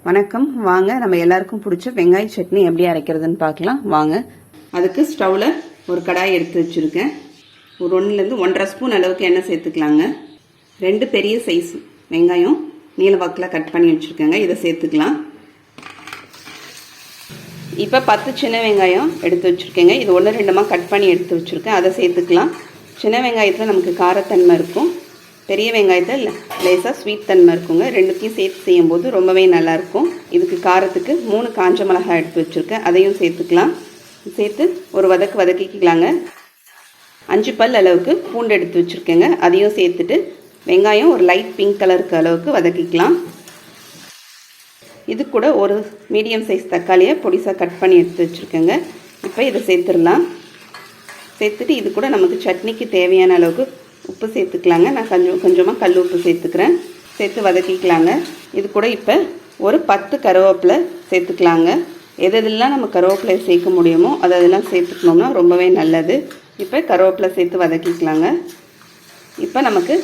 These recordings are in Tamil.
வணக்கம். வாங்க நம்ம எல்லாருக்கும் பிடிச்ச வெங்காய சட்னி எப்படி அரைக்கிறதுன்னு பார்க்கலாம் வாங்க. அதுக்கு ஸ்டவ்வில் ஒரு கடாய் எடுத்து வச்சுருக்கேன். ஒரு 1லேருந்து 1.5 ஸ்பூன் அளவுக்கு எண்ணெய் சேர்த்துக்கலாங்க. 2 பெரிய சைஸ் வெங்காயம் நீல வாக்கில் கட் பண்ணி வச்சுருக்கேங்க, இதை சேர்த்துக்கலாம். இப்போ 10 சின்ன வெங்காயம் எடுத்து வச்சுருக்கேங்க. இது 1-2 கட் பண்ணி எடுத்து வச்சுருக்கேன், அதை சேர்த்துக்கலாம். சின்ன வெங்காயத்தில் நமக்கு காரத்தன்மை இருக்கும், பெரிய வெங்காயத்தில் லேசாக ஸ்வீட் தன்மை இருக்குங்க. ரெண்டுத்தையும் சேர்த்து செய்யும்போது ரொம்பவே நல்லாயிருக்கும். இதுக்கு காரத்துக்கு 3 காஞ்ச மிளகாய் எடுத்து வச்சுருக்கேன், அதையும் சேர்த்துக்கலாம். சேர்த்து ஒரு வதக்கிக்கலாங்க. 5 பல் அளவுக்கு பூண்டு எடுத்து வச்சுருக்கேங்க, அதையும் சேர்த்துட்டு வெங்காயம் ஒரு லைட் பிங்க் கலருக்கு அளவுக்கு வதக்கிக்கலாம். இது கூட ஒரு மீடியம் சைஸ் தக்காளியை பொடிசாக கட் பண்ணி எடுத்து வச்சுருக்கேங்க. இப்போ இதை சேர்த்துடலாம். சேர்த்துட்டு இது கூட நமக்கு சட்னிக்கு தேவையான அளவுக்கு உப்பு சேர்த்துக்கலாங்க. நான் கொஞ்சமாக கல் உப்பு சேர்த்துக்கிறேன். சேர்த்து வதக்கிக்கலாங்க. இது கூட இப்போ ஒரு 10 கருவேப்பிலை சேர்த்துக்கலாங்க. எதெல்லாம் நம்ம கருவேப்பிலை சேர்க்க முடியுமோ அதெல்லாம் சேர்த்துக்கணும்னா ரொம்பவே நல்லது. இப்போ கருவேப்பிலை சேர்த்து வதக்கிக்கலாங்க. இப்போ நமக்கு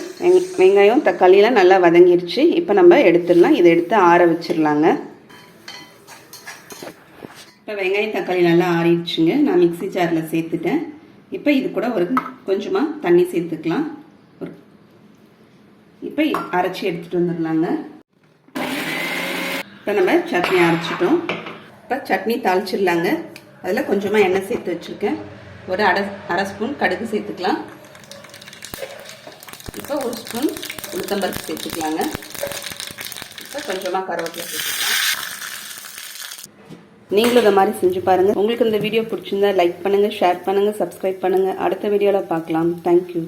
வெங்காயம் தக்காளியெலாம் நல்லா வதங்கிடுச்சு. இப்போ நம்ம எடுத்துடலாம். இதை எடுத்து ஆற வச்சிடலாங்க. இப்போ வெங்காயம் தக்காளி நல்லா ஆறிடுச்சுங்க. நான் மிக்ஸி ஜாரில் சேர்த்துட்டேன். இப்போ இது கூட ஒரு கொஞ்சமாக தண்ணி சேர்த்துக்கலாம். இப்போ அரைச்சி எடுத்துகிட்டு வந்துடலாங்க. இப்போ நம்ம சட்னி அரைச்சிட்டோம். இப்போ சட்னி தாளிச்சிடலாங்க. அதில் கொஞ்சமாக எண்ணெய் சேர்த்து வச்சுருக்கேன். ஒரு அரை ஸ்பூன் கடுகு சேர்த்துக்கலாம். இப்போ 1 ஸ்பூன் உளுத்தம்பருப்பு சேர்த்துக்கலாங்க. இப்போ கொஞ்சமாக கருவேப்பிலை சேர்த்துக்கலாம். நீங்களும் இதை மாதிரி செஞ்சு பாருங்கள். உங்களுக்கு இந்த வீடியோ பிடிச்சிருந்தா லைக் பண்ணுங்கள், ஷேர் பண்ணுங்கள், சப்ஸ்கிரைப் பண்ணுங்கள். அடுத்த வீடியோவில் பார்க்கலாம். தேங்க்யூ.